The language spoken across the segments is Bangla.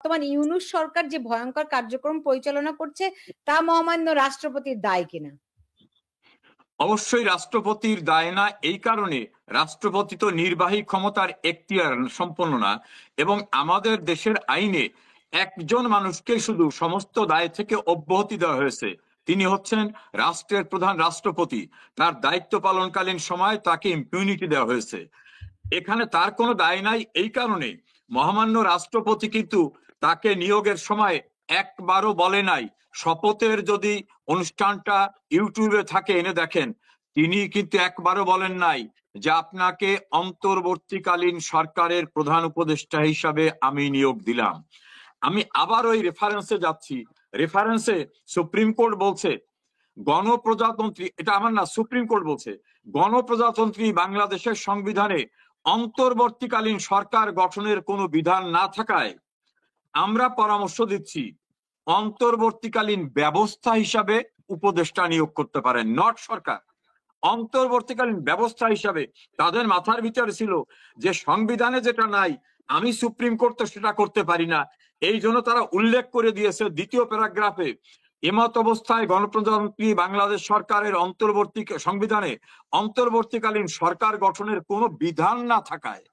বর্তমান ইউনূস সরকার যে ভয়ঙ্কর কার্যক্রম পরিচালনা করছে তা মহামান্য রাষ্ট্রপতির দায় কিনা? অবশ্যই রাষ্ট্রপতির দায় না, এই কারণে রাষ্ট্রপতি তো নির্বাহী ক্ষমতার এখতিয়ার সম্পন্ন না, এবং আমাদের দেশের আইনে একজন মানুষকে শুধু সমস্ত দায় থেকে অব্যাহতি দেওয়া হয়েছে, তিনি হচ্ছেন রাষ্ট্রের প্রধান রাষ্ট্রপতি। তার দায়িত্ব পালনকালীন সময় তাকে ইম্পিউনিটি দেওয়া হয়েছে, এখানে তার কোনো দায় নাই। এই কারণে মহামান্য রাষ্ট্রপতি কিন্তু তাকে নিয়োগের সময় একবারও বলে নাই, শপথের যদি অনুষ্ঠানটা ইউটিউবে থাকে এনে দেখেন, তিনি কিন্তু একবারও বলেন নাই যে আপনাকে অন্তর্বর্তীকালীন সরকারের প্রধান উপদেষ্টা হিসাবে আমি নিয়োগ দিলাম। আমি আবার ওই রেফারেন্সে যাচ্ছি, রেফারেন্সে সুপ্রিম কোর্ট বলছে গণপ্রজাতন্ত্রী, এটা আমার না, সুপ্রিম কোর্ট বলছে গণপ্রজাতন্ত্রী বাংলাদেশের সংবিধানে অন্তর্বর্তীকালীন সরকার গঠনের কোনো বিধান না থাকায় আমরা পরামর্শ দিচ্ছি অন্তর্বর্তীকালীন ব্যবস্থা হিসাবে উপদেষ্টা নিয়োগ করতে পারেন, নট সরকার। অন্তর্বর্তীকালীন ব্যবস্থা হিসাবে তাদের মাথার ভিতরে ছিল যে সংবিধানে যেটা নাই আমি সুপ্রিম কোর্ট তো সেটা করতে পারি না, এই জন্য তারা উল্লেখ করে দিয়েছে দ্বিতীয় প্যারাগ্রাফে, এমত অবস্থায় গণপ্রজাতন্ত্রী বাংলাদেশ সরকারের অন্তর্বর্তী সংবিধানে অন্তর্বর্তীকালীন সরকার গঠনের কোনো বিধান না থাকায়,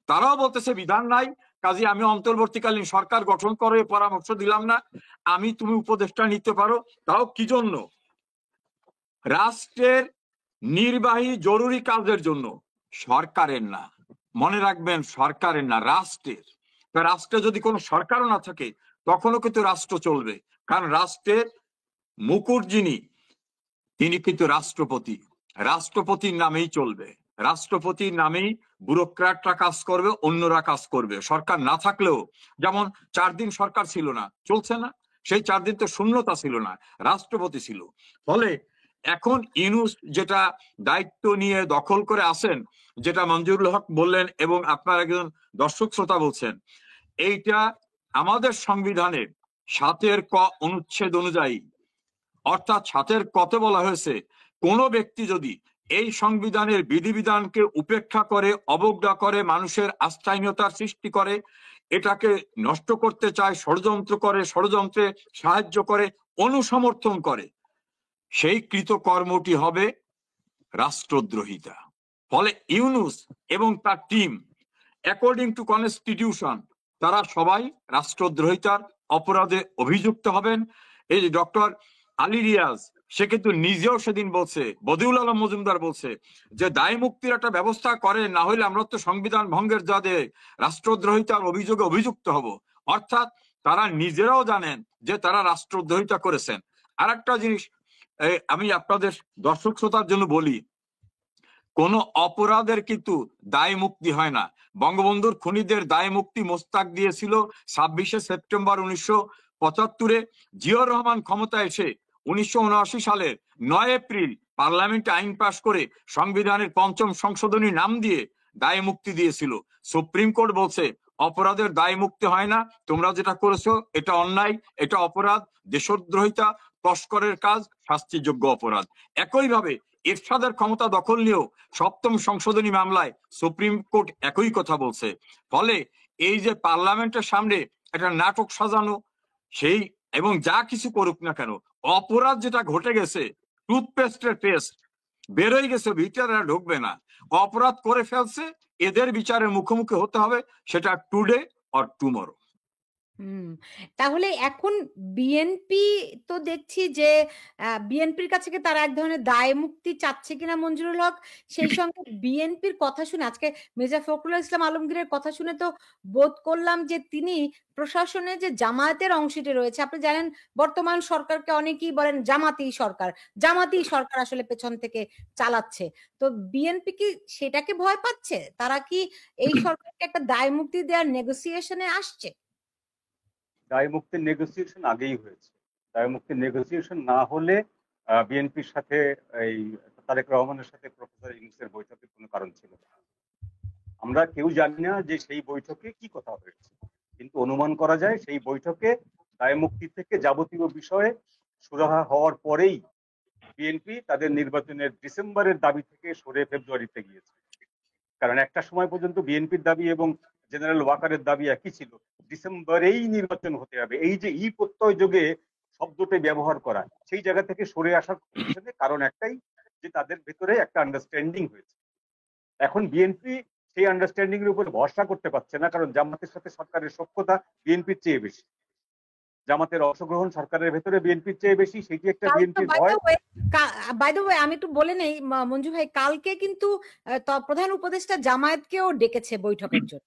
তারাও বলতেছে বিধান নাই, কাজে আমি অন্তর্বর্তীকালীন সরকার গঠন করে পরামর্শ দিলাম না, তুমি উপদেষ্টা নিতে পারো। তাও কি জন্য? রাষ্ট্রের নির্বাহী জরুরি কাজের জন্য, সরকারের না। মনে রাখবেন, সরকারের না, রাষ্ট্রের। রাষ্ট্রে যদি কোনো সরকারও না থাকে তখনও কিন্তু রাষ্ট্র চলবে, কারণ রাষ্ট্রের মুকুট যিনি, তিনি কিন্তু রাষ্ট্রপতি, রাষ্ট্রপতির নামেই চলবে, রাষ্ট্রপতির নামেই ব্যুরোক্র্যাটরা কাজ করবে, অন্যরা কাজ করবে। সরকার না থাকলেও, যেমন 4 দিন সরকার ছিল না, চলছে না, সেই 4 দিন তো শূন্যতা ছিল না, রাষ্ট্রপতি ছিল। ফলে এখন ইউনূস যেটা দায়িত্ব নিয়ে দখল করে আসেন, যেটা মঞ্জুরুল হক বললেন এবং আপনার একজন দর্শক শ্রোতা বলছেন, এইটা আমাদের সংবিধানের 7 ক অনুচ্ছেদ অনুযায়ী, অর্থাৎ 7 কতে বলা হয়েছে কোন ব্যক্তি যদি এই সংবিধানের বিধিবিধানকে উপেক্ষা করে, অবজ্ঞা করে, মানুষের আস্থাহীনতার সৃষ্টি করে, এটাকে নষ্ট করতে চায়, ষড়যন্ত্র করে, ষড়যন্ত্রে সাহায্য করে, অনুসমর্থন করে, সেই কৃতকর্মটি হবে রাষ্ট্রদ্রোহিতা। ফলে ইউনূস এবং তার টিম অ্যাকর্ডিং টু কনস্টিটিউশন তারা সবাই রাষ্ট্রদ্রোহিতার অপরাধে অভিযুক্ত হবেন। এই যে ডক্টর আলী রিয়াজ, সে কিন্তু নিজেও সেদিন বলছে, বদিউল আলম মজুমদার বলছে যে দায় মুক্তির একটা ব্যবস্থা করে, না হলে আমরা তো সংবিধান ভঙ্গের জাদে রাষ্ট্রদ্রোহিতার অভিযোগে অভিযুক্ত হব। অর্থাৎ তারা নিজেরাও জানেন যে তারা রাষ্ট্রদ্রোহিতা করেছেন। আর একটা জিনিস আমি আপনাদের দর্শক শ্রোতার জন্য বলি, কোন অপরাধের কিন্তু দায় মুক্তি হয় না। বঙ্গবন্ধুর খুনিদের দায় মুক্তি মোস্তাক দিয়েছিল 26শে সেপ্টেম্বর 1975-এ। জিয়াউর রহমান ক্ষমতা এসে 1979 সালের 9 এপ্রিল পার্লামেন্টে আইন পাশ করে সংবিধানের 5ম সংশোধনী নাম দিয়ে দায় মুক্তি দিয়েছিল। সুপ্রিম কোর্ট বলছে অপরাধের দায় মুক্তি হয় না, তোমরা যেটা করেছো এটা অন্যায়, এটা অপরাধ, দেশদ্রোহিতা, তস্করের কাজ, শাস্তিযোগ্য অপরাধ। একইভাবে এরশাদের ক্ষমতা দখল নিয়েও 7ম সংশোধনী মামলায় সুপ্রিম কোর্ট একই কথা বলছে। ফলে এই যে পার্লামেন্টের সামনে একটা নাটক সাজানো, সেই এবং যা কিছু করুক না কেন, অপরাধ যেটা ঘটে গেছে, টুথপেস্টের পেস্ট বেরোয় গেছে, ভিতরে ঢুকবে না, অপরাধ করে ফেলছে, এদের বিচারের মুখোমুখি হতে হবে, সেটা টুডে অর টুমরো। তাহলে এখন বিএনপি তো দেখছি যে বিএনপির কাছে কি তারা এক ধরনের দায় মুক্তি চাচ্ছে কিনা মঞ্জুরুল হক, সেই সঙ্গে বিএনপির কথা শুনে, আজকে মির্জা ফখরুল ইসলাম আলমগীরের কথা শুনে তো বোধ করলাম যে তিনি প্রশাসনে যে জামায়াতের অংশটি রয়েছে, আপনি জানেন বর্তমান সরকারকে অনেকেই বলেন জামাতি সরকার, জামাতি সরকার আসলে পেছন থেকে চালাচ্ছে। তো বিএনপি কি সেটাকে ভয় পাচ্ছে? তারা কি এই সরকারকে একটা দায় মুক্তি দেওয়ার নেগোসিয়েশনে আসছে? দায় মুক্তির নেগোসিয়েশন আগেই হয়েছে। দায় মুক্তির নেগোসিয়েশন না হলে বিএনপির সাথে এই তারেক রহমানের সাথে প্রফেসর ইউনূসের বৈঠকের কোনো কারণ ছিল না। আমরা কেউ জানি না যে সেই বৈঠকে কি কথা হয়েছে, কিন্তু অনুমান করা যায় সেই বৈঠকে দায় মুক্তি থেকে যাবতীয় বিষয়ে সুরাহা হওয়ার পরেই বিএনপি তাদের নির্বাচনের ডিসেম্বরের দাবি থেকে সরে ফেব্রুয়ারিতে গিয়েছে। কারণ একটা সময় পর্যন্ত বিএনপির দাবি এবং জেনারেল ওয়াকারের দাবি একই ছিল, ডিসেম্বরেই নির্বাচন হতে হবে। এই যে ই প্রত্যয় যোগে শব্দটি ব্যবহার করা, সেই জায়গা থেকে সরে আসার পিছনে কারণ একটাই, যে তাদের ভেতরে একটা আন্ডারস্ট্যান্ডিং হয়েছে। এখন বিএনপি সেই আন্ডারস্ট্যান্ডিং এর উপর ভরসা করতে পারছে না, কারণ জামাতের সাথে সরকারের সখ্যতা বিএনপির চেয়ে বেশি, জামাতের অংশগ্রহণ সরকারের ভেতরে বিএনপির চেয়ে বেশি, সেটি একটা বিএনপির ভয়। বাই দ্য ওয়ে আমি একটু বলে নেই মঞ্জু ভাই, কালকে কিন্তু প্রধান উপদেষ্টা জামায়াতকেও ডেকেছে বৈঠকের জন্য।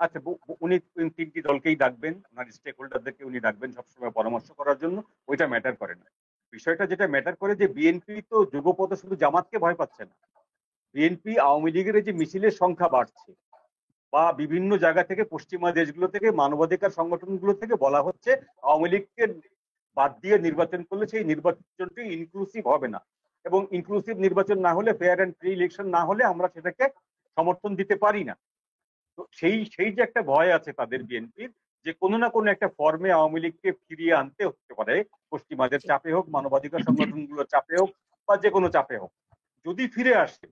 আচ্ছা, উনি তিনটি দলকেই ডাকবেন, ওনার স্টেক হোল্ডারদেরকে উনি ডাকবেন সবসময় পরামর্শ করার জন্য, ওইটা ম্যাটার করে না। বিষয়টা যেটা ম্যাটার করে যে বিএনপি তো যুগপথ শুধু জামাতকে ভয় পাচ্ছে না, বিএনপি আওয়ামী লীগের যে মিছিলের সংখ্যা বাড়ছে, বা বিভিন্ন জায়গা থেকে পশ্চিমা দেশগুলো থেকে মানবাধিকার সংগঠনগুলো থেকে বলা হচ্ছে আওয়ামী লীগকে বাদ দিয়ে নির্বাচন করলে সেই নির্বাচনটি ইনক্লুসিভ হবে না, এবং ইনক্লুসিভ নির্বাচন না হলে, ফেয়ার অ্যান্ড ফ্রি ইলেকশন না হলে আমরা সেটাকে সমর্থন দিতে পারি না। তো সেই যে একটা ভয় আছে তাদের বিএনপির, যে কোনো না কোনো একটা ফর্মে আওয়ামী লীগকে ফিরিয়ে আনতে হতে পারে, পশ্চিমাদের চাপে হোক, মানবাধিকার সংগঠনগুলোর চাপে হোক, বা যে কোনো চাপে হোক। যদি ফিরে আসে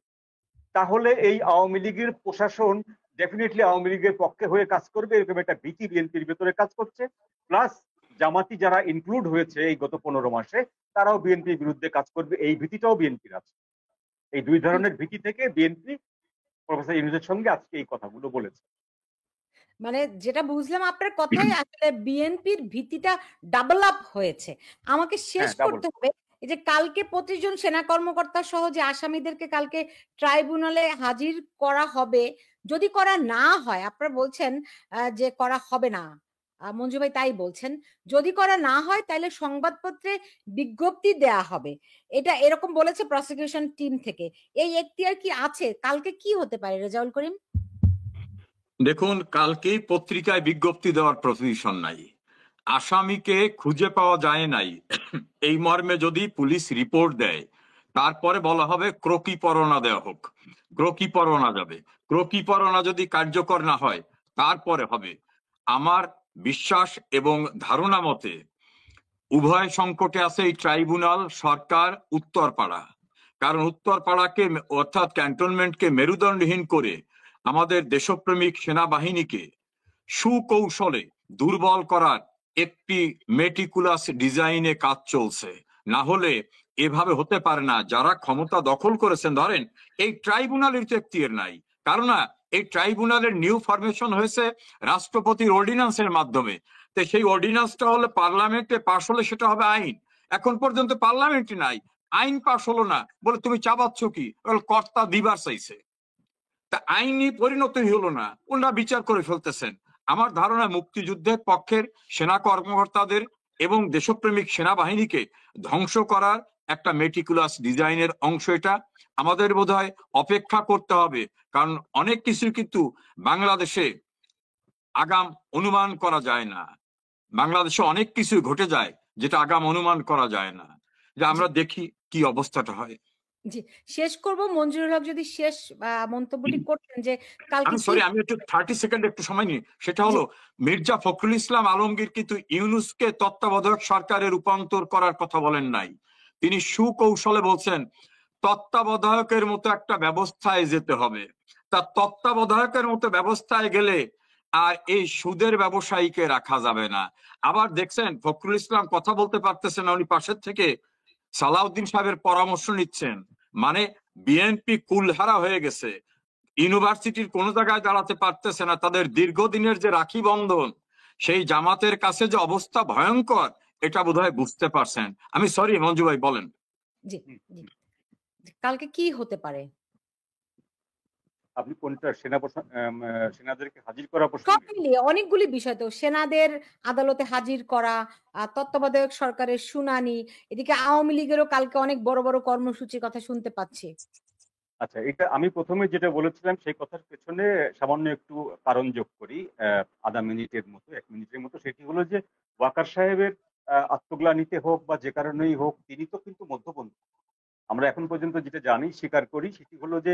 তাহলে এই আওয়ামী লীগের প্রশাসন ডেফিনেটলি আওয়ামী লীগের পক্ষে হয়ে কাজ করবে, এরকম একটা ভীতি বিএনপির ভেতরে কাজ করছে। প্লাস জামাতি যারা ইনক্লুড হয়েছে এই গত 15 মাসে, তারাও বিএনপির বিরুদ্ধে কাজ করবে, এই ভীতিটাও বিএনপির আছে। এই দুই ধরনের ভীতি থেকে বিএনপি প্রফেসর ইউনূসের সঙ্গে আজকে এই কথাগুলো বলেছে। মানে যেটা বুঝলাম আপনার কথাই, আসলে বিএনপির ভীতিটা ডাবল আপ হয়েছে। আমাকে শেষ করতে হবে, এই যে কালকে 25 জন সেনা কর্মকর্তা সহ যে আসামিদেরকে কালকে ট্রাইব্যুনালে হাজির করা হবে, যদি করা না হয়, আপনারা বলছেন যে করা হবে না, মঞ্জু ভাই তাই বলছেন, যদি করা না হয় তাহলে সংবাদপত্রে বিজ্ঞপ্তি দেয়া হবে, এটা এরকম বলেছে প্রসিকিউশন টিম থেকে। এই এখতিয়ার কি আছে? কালকে কি হতে পারে রেজাউল করিম? দেখুন, কালকেই পত্রিকায় বিজ্ঞপ্তি দেওয়ার প্রভিশন নাই, আসামিকে খুঁজে পাওয়া যায় নাই এই মর্মে যদি পুলিশ রিপোর্ট দেয়, তারপরে বলা হবে ক্রোকি পরোয়ানা দেওয়া হোক, ক্রোকি পরোয়ানা যাবে, ক্রোকি পরোয়ানা যদি কার্যকর না হয় তারপরে হবে। আমার বিশ্বাস এবং ধারণা মতে উভয় সংকটে আছে এই ট্রাইব্যুনাল, সরকার, উত্তরপাড়া। কারণ উত্তরপাড়াকে অর্থাৎ ক্যান্টনমেন্টকে মেরুদণ্ডহীন করে আমাদের দেশপ্রেমিক সেনাবাহিনীকে সুকৌশলে দুর্বল করার একটি মেটিকুলাস ডিজাইনে কাজ চলছে। না হলে এভাবে হতে পারে না। যারা ক্ষমতা দখল করেছেন, ধরেন এই ট্রাইব্যুনালের তো এখতিয়ার নাই, কারণ না এই ট্রাইব্যুনালের নিউ ফরমেশন হয়েছে রাষ্ট্রপতির অর্ডিন্যান্সের মাধ্যমে। তো সেই অর্ডিন্যান্সটা হলে পার্লামেন্টে পাশ হলে সেটা হবে আইন। এখন পর্যন্ত পার্লামেন্টে নাই, আইন পাশ হলো না, বলে তুমি চাবাচ্ছ কি? কর্তা দিবার চাইছে, তা আইনি পরিণতি হলো না, ওনারা বিচার করে ফেলতেছেন। আমার ধারণা মুক্তিযুদ্ধের পক্ষের সেনা কর্মকর্তাদের এবং দেশপ্রেমিক সেনাবাহিনীকে ধ্বংস করার একটা মেটিকুলাস ডিজাইনের অংশ এটা। আমাদের বোধহয় অপেক্ষা করতে হবে, কারণ অনেক কিছু কিন্তু বাংলাদেশে আগাম অনুমান করা যায় না। বাংলাদেশে অনেক কিছু ঘটে যায় যেটা আগাম অনুমান করা যায় না, যে আমরা দেখি কি অবস্থাটা হয়। জি, শেষ করব। মঞ্জুরুল হক যদি শেষ মন্তব্যটি করতেন, যে কালকে আমি একটু 30 সেকেন্ড একটু সময় নিই। সেটা হলো, মির্জা ফখরুল ইসলাম আলমগীর কিন্তু ইউনূসকে তত্ত্বাবধায়ক সরকারে রূপান্তর করার কথা বলেন নাই। তিনি সুকৌশলে বলছেন তত্ত্বাবধায়কের মতো একটা ব্যবস্থায় যেতে হবে। তা তত্ত্বাবধায়কের মতো ব্যবস্থায় গেলে আর এই সুদের ব্যবসায়ীকে রাখা যাবে না। আবার দেখছেন ফখরুল ইসলাম কথা বলতে পারতেছেন না, উনি পাশের থেকে সালাউদ্দিন সাহেবের পরামর্শ নিচ্ছেন। মানে বিএনপি কুলহারা হয়ে গেছে, ইউনিভার্সিটির কোন জায়গায় দাঁড়াতে পারতেছে না। তাদের দীর্ঘদিনের যে রাখি বন্ধন, সেই জামাতের কাছে যে অবস্থা ভয়ঙ্কর, এটা বোধহয় বুঝতে পারছেন। আমি সরি মঞ্জু ভাই, বলেন। জি, কালকে কি হতে পারে? আপনি কোনটা, সেনাদেরকে হাজির করা প্রশ্ন? সব মিলিয়ে অনেকগুলি বিষয় তো, সেনাদের আদালতে হাজির করা, তত্ত্বাবধায়ক সরকারের শুনানি, এদিকে আওয়ামী লীগেরও কালকে অনেক বড় বড় কর্মসূচির কথা শুনতে পাচ্ছি। আচ্ছা, এটা আমি প্রথমে যেটা বলেছিলাম সেই কথার পেছনে সামান্য একটু কারণ যোগ করি, আধা মিনিটের মতো, 1 মিনিটের মতো। সেটি হলো যে ওয়াকার সাহেবের আত্মগ্লানিতে হোক বা যে কারণেই হোক, তিনি তো কিন্তু মধ্যপন্থী। আমরা এখন পর্যন্ত যেটা জানি, স্বীকার করি, সেটি হলো যে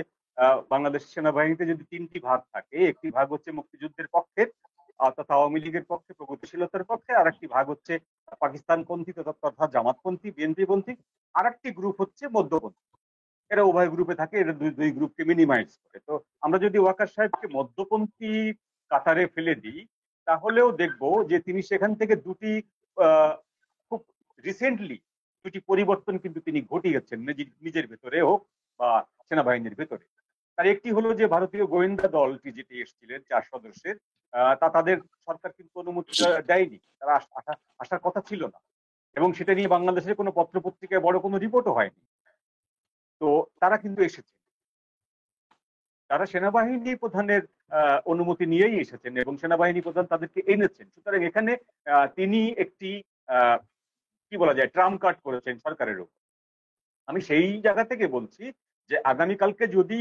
বাংলাদেশ সেনাবাহিনীতে যদি 3টি ভাগ থাকে, একটি ভাগ হচ্ছে মুক্তিযুদ্ধের পক্ষে অর্থাৎ আওয়ামী লীগের পক্ষে, প্রগতিশীলতার পক্ষে, আর একটি ভাগ হচ্ছে পাকিস্তানপন্থী তথা জামাতপন্থী, বিএনপি পন্থী, আর একটি গ্রুপ হচ্ছে মধ্যপন্থী। এরা উভয় গ্রুপে থাকে, এরা দুই গ্রুপকে মিনিমাইজ করে। তো আমরা যদি ওয়াকার সাহেবকে মধ্যপন্থী কাতারে ফেলে দিই, তাহলেও দেখবো যে তিনি সেখান থেকে দুটি খুব রিসেন্টলি দুটি পরিবর্তন কিন্তু তিনি ঘটিয়েছেন নিজের ভেতরে হোক বা সেনাবাহিনীর ভেতরে। তার একটি হলো যে ভারতীয় গোয়েন্দা দলটি যেটি এসেছিলেন 4 সদস্যের, তাদের সরকার কিন্তু অনুমতি দেয়নি, তারা আসার কথা ছিল না, এবং সেটা নিয়ে বাংলাদেশের কোনো পত্রপত্রিকায় বড় কোনো রিপোর্টও হয়নি। তো তারা কিন্তু এসেছে, তারা সেনাবাহিনী প্রধানের অনুমতি নিয়েই এসেছেন এবং সেনাবাহিনী প্রধান তাদেরকে এনেছেন। সুতরাং এখানে তিনি একটি কি বলা যায় ট্রাম্প কার্ড করেছেন সরকারের উপর। আমি সেই জায়গা থেকে বলছি যে আগামীকালকে যদি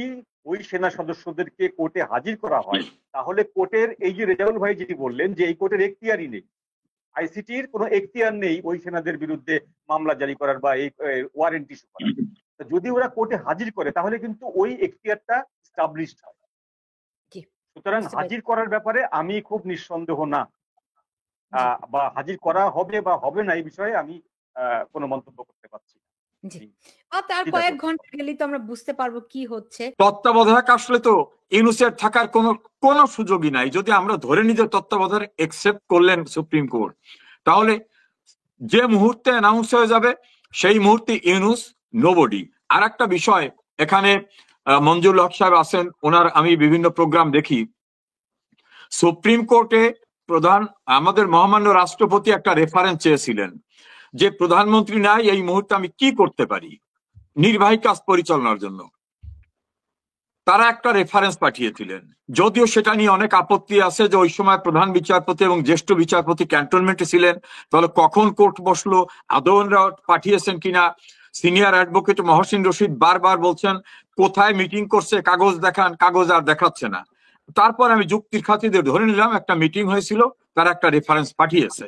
ওই সেনা সদস্যদেরকে কোর্টে হাজির করা হয়, তাহলে কোর্টের এই যে রেজাউল ভাই যেটি বললেন যে এই কোর্টের এখতিয়ারই নেই, আইসিটির কোনো এখতিয়ার নেই ওই সেনাদের বিরুদ্ধে মামলা জারি করার বা এই ওয়ারেন্ট ইস্যু করার। যদি ওরা কোর্টে হাজির করে তাহলে কিন্তু ওই এখতিয়ারটা এস্টাবলিশড হয়। সুতরাং হাজির করার ব্যাপারে আমি খুব নিঃসন্দেহ না, বা হাজির করা হবে বা হবে না এই বিষয়ে আমি কোনো মন্তব্য করতে পারছি না। তার কয়েক ঘন্টা গেলেই তো আমরা বুঝতে পারবো কি হচ্ছে। তত্ত্বাবধায়ক আসলে তো ইউনুসের থাকার কোনো সুযোগই নাই। যদি আমরা ধরে নিতে তত্ত্বাবধায়ক একসেপ্ট করলেন সুপ্রিম কোর্ট, তাহলে যে মুহূর্তে অ্যানাউন্স হয়ে যাবে সেই মুহূর্তে ইউনুস নোবডি। আর একটা বিষয়, এখানে মঞ্জুর হক সাহেব আছেন, ওনার আমি বিভিন্ন প্রোগ্রাম দেখি। সুপ্রিম কোর্টে আমাদের মহামান্য রাষ্ট্রপতি একটা রেফারেন্স চেয়েছিলেন যে প্রধানমন্ত্রী নাই, এই মুহূর্তে আমি কি করতে পারি নির্বাহী কাজ পরিচালনার জন্য। তারা একটা রেফারেন্স পাঠিয়েছিলেন, যদিও সেটা নিয়ে অনেক আপত্তি আছে যে ওই সময় প্রধান বিচারপতি এবং জ্যেষ্ঠ বিচারপতি ক্যান্টনমেন্টে ছিলেন, তাহলে কখন কোর্ট বসলো, আদৌরা পাঠিয়েছেন কিনা। সিনিয়র অ্যাডভোকেট মহসিন রশিদ বারবার বলছেন কোথায় মিটিং করছে কাগজ দেখান, কাগজ আর দেখাচ্ছে না। তারপর আমি যুক্তির খাতিরে ধরে নিলাম একটা মিটিং হয়েছিল, তারা একটা রেফারেন্স পাঠিয়েছে।